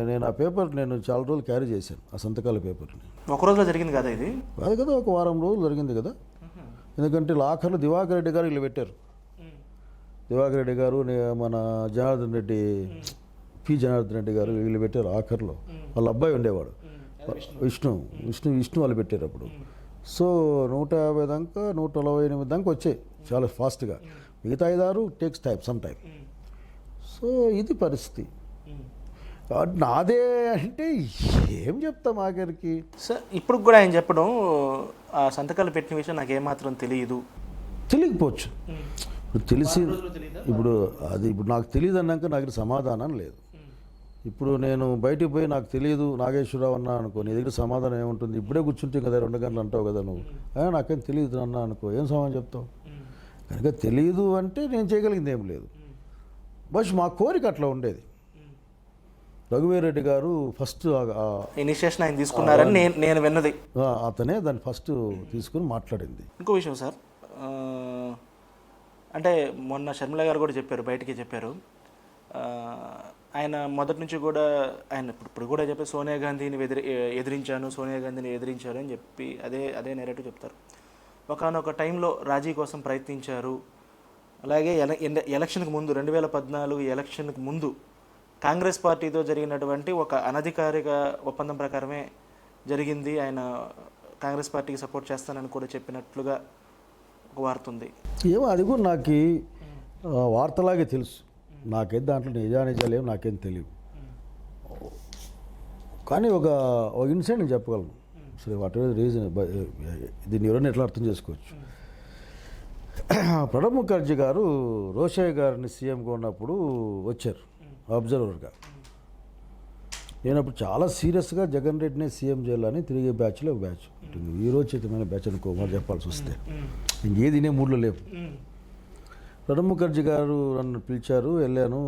నేను ఆ పేపర్ చాలా రోజులు క్యారీ చేశాను, ఆ సంతకాల పేపర్ని. ఒక రోజులో జరిగింది కదా ఇది? అది కదా, ఒక వారం రోజులు జరిగింది కదా. ఎందుకంటే ఆఖర్లో దివాకర్ రెడ్డి గారు వీళ్ళు పెట్టారు. దివాకర్ రెడ్డి గారు, మన జనార్దన్ రెడ్డి, జనార్దన్ రెడ్డి గారు వీళ్ళు పెట్టారు ఆఖర్లో. వాళ్ళ అబ్బాయి ఉండేవాడు విష్ణు వాళ్ళు పెట్టారు అప్పుడు. సో 150 దాకా 148 దాకా వచ్చాయి చాలా ఫాస్ట్గా. మిగతా 5-6 టేక్స్ సమ్ టైం. సో ఇది పరిస్థితి. కాబట్టి నాదే అంటే ఏం చెప్తాం ఆఖరికి. సార్ ఇప్పుడు కూడా ఆయన చెప్పడం, ఆ సంతకాలు పెట్టిన విషయం నాకు ఏమాత్రం తెలియకపోవచ్చు. ఇప్పుడు తెలిసి ఇప్పుడు నాకు తెలియదు అన్నాక నాకు సమాధానం లేదు. ఇప్పుడు నేను బయటికి పోయి నాకు తెలియదు నాగేశ్వరరావు అన్నా అనుకో, నీ దగ్గర సమాధానం ఏముంటుంది? ఇప్పుడే కూర్చుంటే కదా 2 గంటలు అంటావు కదా నువ్వు, నాకేం తెలియదు అన్నా అనుకో, ఏం సమాధానం చెప్తావు? కనుక తెలియదు అంటే నేను చేయగలిగింది ఏం లేదు. బస్ మా కోరిక అట్లా ఉండేది. రఘువీరెడ్డి గారు ఫస్ట్ ఇనిషియేషన్ ఆయన తీసుకున్నారని నేను విన్నది. అతనే దాన్ని ఫస్ట్ తీసుకుని మాట్లాడింది. ఇంకో విషయం సార్, అంటే మొన్న షర్మిల గారు కూడా చెప్పారు, బయటికి చెప్పారు, ఆయన మొదటి నుంచి కూడా ఆయన ఇప్పుడు కూడా చెప్పారు, సోనియా గాంధీని ఎదిరించారు అని చెప్పి అదే నెరేటివ్ చెప్తారు. ఒకానొక టైంలో రాజీ కోసం ప్రయత్నించారు. అలాగే ఎలక్షన్కి ముందు 2014 ఎలక్షన్కి ముందు కాంగ్రెస్ పార్టీతో జరిగినటువంటి ఒక అనధికారిక ఒప్పందం ప్రకారమే జరిగింది, ఆయన కాంగ్రెస్ పార్టీకి సపోర్ట్ చేస్తానని కూడా చెప్పినట్లుగా ఒక వార్త ఉంది. ఏమో అది కూడా నాకు వార్తలాగే తెలుసు. నాకైతే దాంట్లో నిజాలు ఏమో నాకేం తెలియదు. కానీ ఒక ఇన్సిడెంట్ నేను చెప్పగలను. సరే, వాట్ ఎవర్ రీజన్, దీన్ని ఎవరైనా ఎట్లా అర్థం చేసుకోవచ్చు. ప్రణబ్ ముఖర్జీ గారు రోషయ్య గారిని సీఎంగా ఉన్నప్పుడు వచ్చారు అబ్జర్వర్గా. నేను అప్పుడు చాలా సీరియస్గా జగన్ రెడ్డిని సీఎం చేయాలని తిరిగే బ్యాచ్లో ఒక బ్యాచ్ వీరోచితమైన బ్యాచ్ అనుకో, మరి చెప్పాల్సి వస్తే ఇంకేది మూడ్లో లేవు. ప్రణబ్ ముఖర్జీ గారు నన్ను పిలిచారు, వెళ్ళాను.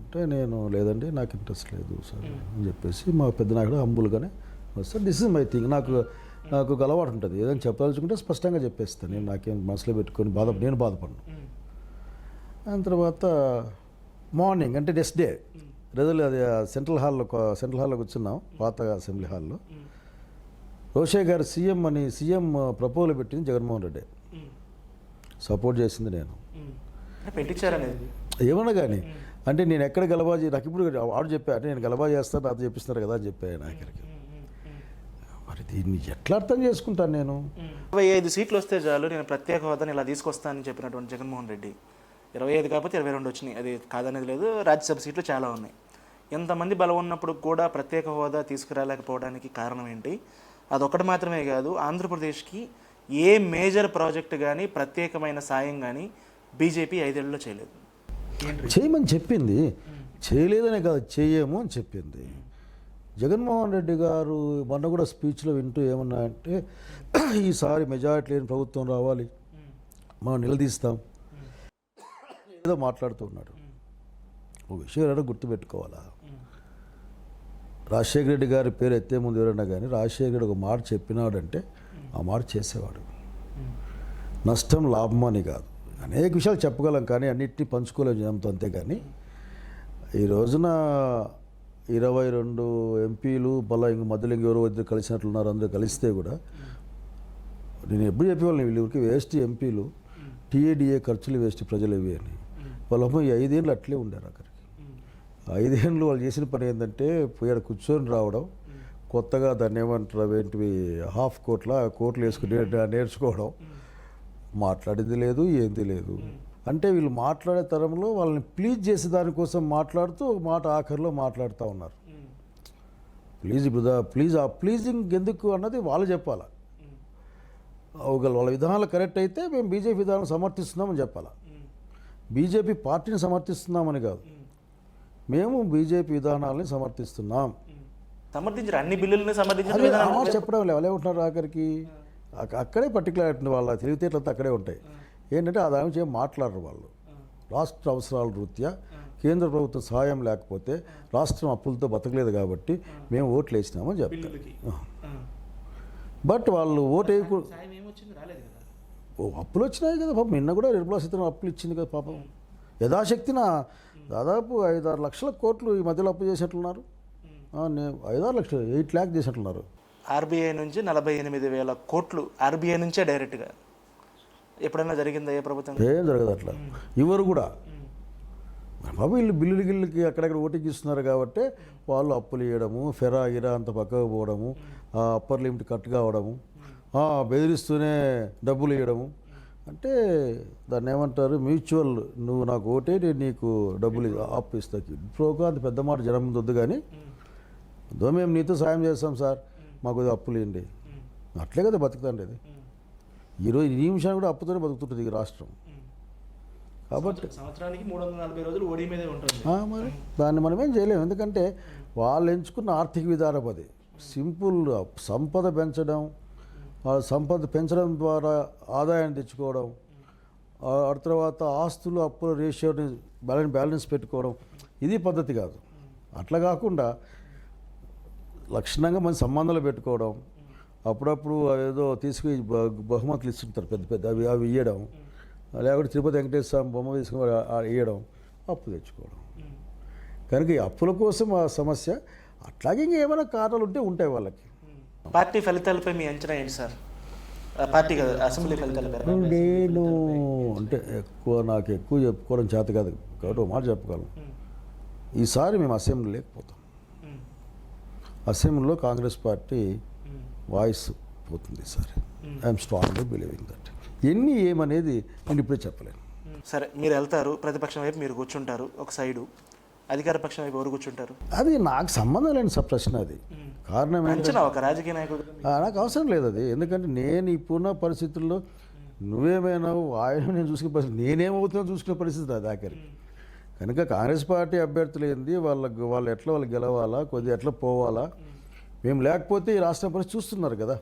అంటే నేను లేదండి నాకు ఇంట్రెస్ట్ లేదు సార్ అని చెప్పేసి మా పెద్ద నాయకుడు హంబుల్గానే sir this is my thing, నాకు ఒక అలవాటు ఉంటుంది, ఏదైనా చెప్పదలుచుకుంటే స్పష్టంగా చెప్పేస్తాను, నేను నాకేం మనసులో పెట్టుకొని నేను బాధపడను. దాని తర్వాత మార్నింగ్ అంటే నెక్స్ట్ డే రిజల్ట్ అది సెంట్రల్ హాల్లో కూర్చున్నాం, పాత అసెంబ్లీ హాల్లో. రోషయ్య గారు సీఎం ప్రపోజల్ పెట్టింది జగన్మోహన్ రెడ్డి, సపోర్ట్ చేసింది నేను. పెట్టించారనేది ఏమన్నా కానీ అంటే నేను ఎక్కడ గలబాజీ, నాకు ఇప్పుడు ఆడు చెప్పా అంటే నేను గలబా చేస్తాను నాతో చెప్పిస్తున్నారు కదా అని చెప్పాను నాయకుడికి. మరి దీన్ని ఎట్లా అర్థం చేసుకుంటాను నేను? 25 సీట్లు వస్తే చాలు, నేను ప్రత్యేక హోదాని ఇలా తీసుకొస్తానని చెప్పినటువంటి జగన్మోహన్ రెడ్డి 25 కాకపోతే 22 వచ్చినాయి, అది కాదనేది లేదు. రాజ్యసభ సీట్లు చాలా ఉన్నాయి. ఎంతమంది బలం ఉన్నప్పుడు కూడా ప్రత్యేక హోదా తీసుకురాలేకపోవడానికి కారణం ఏంటి? అదొకటి మాత్రమే కాదు, ఆంధ్రప్రదేశ్కి ఏ మేజర్ ప్రాజెక్ట్ కానీ ప్రత్యేకమైన సాయం కానీ బీజేపీ 5 ఏళ్లలో చేయలేదు. చేయమని చెప్పింది, చేయలేదనే కాదు చేయము అని చెప్పింది. జగన్మోహన్ రెడ్డి గారు మొన్న కూడా స్పీచ్లో వింటూ ఏమన్నా అంటే ఈసారి మెజారిటీ లేని ప్రభుత్వం రావాలి, మనం నిలదీస్తాం ఏదో మాట్లాడుతూ ఉన్నాడు. ఒక విషయం ఎవరైనా గుర్తుపెట్టుకోవాలా, రాజశేఖర రెడ్డి గారి పేరు ఎత్తే ముందు ఎవరైనా కానీ రాజశేఖర రెడ్డి ఒక మాట చెప్పినాడంటే ఆ మాట చేసేవాడు. నష్టం లాభం అని కాదు, అనేక విషయాలు చెప్పగలం కానీ అన్నిటినీ పంచుకోలేము జనంతో. అంతేగాని ఈ రోజున 22 ఎంపీలు ఇంక మధ్యలో ఇంకెవరో ఇద్దరు కలిసినట్లున్నారు, అందరూ కలిస్తే కూడా నేను ఎప్పుడు చెప్పేవాళ్ళని వీళ్ళకి వేస్ట్ ఎంపీలు, టీఏడిఏ ఖర్చులు వేస్ట్ ప్రజలు ఇవి అని. వాళ్ళమ్మ ఈ 5 ఏళ్ళు అట్లే ఉండారు అక్కడికి. 5 ఏళ్ళు వాళ్ళు చేసిన పని ఏంటంటే పోయాడు కూర్చొని రావడం, కొత్తగా దాన్ని ఏమంటారు అవేంటివి కోట్లు వేసుకుని నేర్చుకోవడం, మాట్లాడింది లేదు ఏంది లేదు. అంటే వీళ్ళు మాట్లాడే తరంలో వాళ్ళని ప్లీజ్ చేసే దానికోసం మాట్లాడుతూ ఒక మాట ఆఖరిలో మాట్లాడుతూ ఉన్నారు. ప్లీజ్ ఆ ప్లీజింగ్ ఎందుకు అన్నది వాళ్ళు చెప్పాలా. వాళ్ళ విధానాలు కరెక్ట్ అయితే మేము బీజేపీ విధానం సమర్థిస్తున్నామని చెప్పాలా, బీజేపీ పార్టీని సమర్థిస్తున్నామని కాదు, మేము బీజేపీ విధానాలని సమర్థిస్తున్నాం. సమర్థించారు అన్ని బిల్లులను సమర్థించారు చెప్పడం ఎవరే ఉంటున్నారు ఆఖరికి. అక్కడే పర్టికులర్ వాళ్ళ తెలివితేటలంతా అక్కడే ఉంటాయి. ఏంటంటే ఆ దాని గురించి ఏం మాట్లాడరు వాళ్ళు. రాష్ట్ర అవసరాల రీత్యా కేంద్ర ప్రభుత్వ సహాయం లేకపోతే రాష్ట్రం అప్పులతో బతకలేదు కాబట్టి మేము ఓట్లు వేసినామని చెప్తారు. బట్ వాళ్ళు ఓటు వేయకూడదు, అప్పులు వచ్చినాయి కదా పాపం. నిన్న కూడా నిర్మలా సీతారామన్ అప్పులు ఇచ్చింది కదా పాపం. యథాశక్తిన దాదాపు 5-6 లక్షల కోట్లు ఈ మధ్యలో అప్పు చేసేట్లున్నారు. 5-6 లక్షలు 8 లాక్ చేసేట్లున్నారు. ఆర్బీఐ నుంచి 48,000 కోట్లు ఆర్బీఐ నుంచే డైరెక్ట్గా ఎప్పుడైనా జరిగిందా ఏ ప్రభుత్వం? ఏం జరగదు అట్లా. ఇవ్వరు కూడా బాబు. వీళ్ళు బిల్లులకి అక్కడక్కడ ఓటింగ్ ఇస్తున్నారు కాబట్టి వాళ్ళు అప్పులు ఇవ్వడము, గిరా అంత పక్కకు పోవడము, అప్పర్ లిమిట్ కట్ కావడము, బెదిరిస్తూనే డబ్బులు ఇవ్వడము. అంటే దాన్ని ఏమంటారు మ్యూచువల్, నువ్వు నాకు ఓటే నేను నీకు డబ్బులు అప్పు ఇస్తా. ఇప్పుడు అంత పెద్ద మాట జనం ముందు వద్దు కానీ మేము నీతో సాయం చేస్తాం సార్ మాకు అప్పులు ఇవ్వండి, అట్లే కదా బతుకుతాండి. అది ఈరోజు ఈ నిమిషాన్ని కూడా అప్పుతోనే బతుకుతుంటుంది ఈ రాష్ట్రం. కాబట్టి సంవత్సరానికి 340 రోజులు ఓడి మీదే ఉంటుంది. మరి దాన్ని మనం ఏం చేయలేము, ఎందుకంటే వాళ్ళు ఎంచుకున్న ఆర్థిక విధానం అది. సింపుల్ సంపద పెంచడం, సంపద పెంచడం ద్వారా ఆదాయాన్ని తెచ్చుకోవడం, ఆ తర్వాత ఆస్తులు అప్పుల రేషియోని బ్యాలెన్స్ పెట్టుకోవడం, ఇది పద్ధతి కాదు. అట్లా కాకుండా లక్షణంగా మంచి సంబంధాలు పెట్టుకోవడం, అప్పుడప్పుడు ఏదో తీసుకుని బహుమతులు ఇస్తుంటారు పెద్ద పెద్ద, అవి ఇవ్వడం, లేకపోతే తిరుపతి వెంకటేశ్వర స్వామి బొమ్మ తీసుకుని ఇవ్వడం, అప్పు తెచ్చుకోవడం. కనుక ఈ అప్పుల కోసం ఆ సమస్య. అట్లాగే ఇంకేమైనా కారణాలు ఉంటే ఉంటాయి వాళ్ళకి. పార్టీ ఫలితాలపై మీ అంచనా ఏంటి సార్? పార్టీ కదా అసెంబ్లీ ఫలితాలపై నేను అంటే నాకు ఎక్కువ చెప్పుకోవడం చేత కాదు కాబట్టి ఒక మాట చెప్పగలను. ఈసారి మేము అసెంబ్లీ లేకపోతాం. అసెంబ్లీలో కాంగ్రెస్ పార్టీ వాయిస్ పోతుంది ఈసారి. I'm strongly believing that. ఏమనేది నేను ఇప్పుడే చెప్పలేను. సరే, మీరు వెళ్తారు, ప్రతిపక్షం వైపు మీరు కూర్చుంటారు ఒక సైడు, అధికార పక్షం వైపు ఎవరు కూర్చుంటారు? అది నాకు సంబంధం లేని ప్రశ్న. అది కారణం ఏంటంటే ఒక రాజకీయ నాయకుడు నాకు అవసరం లేదు అది. ఎందుకంటే నేను ఇప్పుడున్న పరిస్థితుల్లో నువ్వేమైనావు ఆయన నేను చూసుకునే పరిస్థితి, నేనేమవుతున్నా చూసుకునే పరిస్థితి అది ఆఖరికి. కనుక కాంగ్రెస్ పార్టీ అభ్యర్థులు ఏంది, వాళ్ళు ఎట్లా వాళ్ళు గెలవాలా, కొద్దిగా ఎట్లా పోవాలా. మేము లేకపోతే ఈ రాష్ట్రం పరిస్థితి చూస్తున్నారు కదా,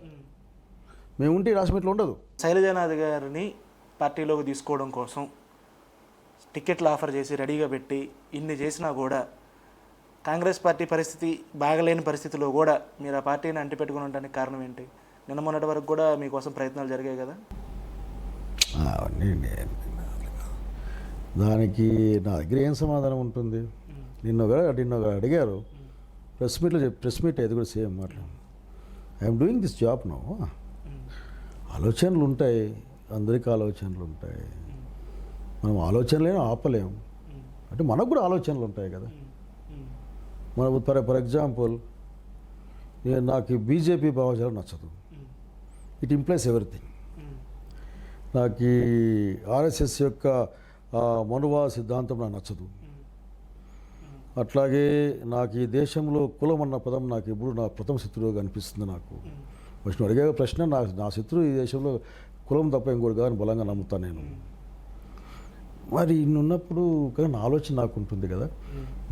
మేము ఉంటే ఈ రాష్ట్రం ఇట్లా ఉండదు. శైలజానాథ్ గారిని పార్టీలోకి తీసుకోవడం కోసం టికెట్లు ఆఫర్ చేసి రెడీగా పెట్టి ఇన్ని చేసినా కూడా కాంగ్రెస్ పార్టీ పరిస్థితి బాగలేని పరిస్థితిలో కూడా మీరు ఆ పార్టీని అంటిపెట్టుకుని ఉండడానికి కారణం ఏంటి? నిన్న మొన్నటి వరకు కూడా మీకోసం ప్రయత్నాలు జరిగాయి కదా. అవన్నీ దానికి నా దగ్గర ఏం సమాధానం ఉంటుంది? నిన్న అడిగారు ప్రెస్ మీట్ అది కూడా సేమ్ మాట్లాడు. I'm doing this job no. ఆలోచనలు ఉంటాయి, అందరికీ ఆలోచనలు ఉంటాయి. మనం ఆలోచనలేమో ఆపలేం. అంటే మనకు కూడా ఆలోచనలు ఉంటాయి కదా. మన ఫర్ ఎగ్జాంపుల్ నాకు బీజేపీ భావజాలం నచ్చదు. It implies everything. నాకు ఆర్ఎస్ఎస్ యొక్క మనువాద సిద్ధాంతం నాకు నచ్చదు. అట్లాగే నాకు ఈ దేశంలో కులం అన్న పదం నాకు ఎప్పుడు నా ప్రథమ శత్రువుగా అనిపిస్తుంది. నాకు ఫస్ట్ అడిగే ప్రశ్న, నా శత్రువు ఈ దేశంలో కులం తప్ప ఇంకోటి కాదని బలంగా నమ్ముతాను నేను. మరి ఇన్నున్నప్పుడు కానీ నా ఆలోచన నాకు ఉంటుంది కదా.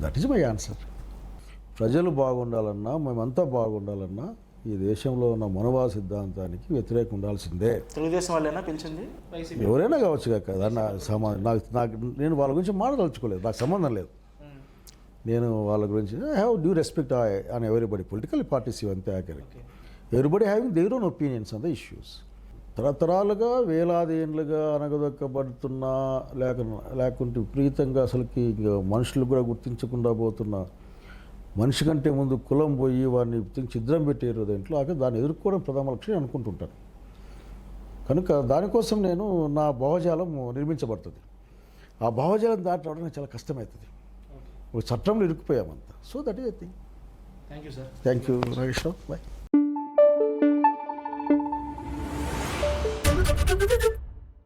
That is my answer. ప్రజలు బాగుండాలన్నా, మేమంతా బాగుండాలన్నా ఈ దేశంలో ఉన్న మనోభావ సిద్ధాంతానికి వ్యతిరేకం ఉండాల్సిందే. తెలుగుదేశం వాళ్ళైనా పిలిచింది, ఎవరైనా కావచ్చు కదా. నాకు నేను వాళ్ళ గురించి మాట్లాడదలుచుకోలేదు, నాకు సంబంధం లేదు. నేను వాళ్ళ గురించి I have due respect on everybody. Political parties ఇవంతే ఆఖరికి. Everybody having their own opinions on the issues. తరతరాలుగా వేలాది ఏళ్ళుగా అనగదొక్కబడుతున్నా లేకుంటే విపరీతంగా అసలుకి ఇంకా మనుషులు కూడా గుర్తించకుండా పోతున్న మనిషి కంటే ముందు కులం పోయి వారిని ఛిద్రం పెట్టేరు దాంట్లో. దాన్ని ఎదుర్కోవడం ప్రథమ లక్ష్యం అనుకుంటుంటాను. కనుక దానికోసం నేను నా భావజాలం నిర్మించబడుతుంది. ఆ భావజాలం దాటి రావడానికి చాలా కష్టమవుతుంది. ఒక చట్టంలో ఇరుక్కుపోయామంతా. So that is the thing. Thank you sir. Thank you Nageswararao. Bye.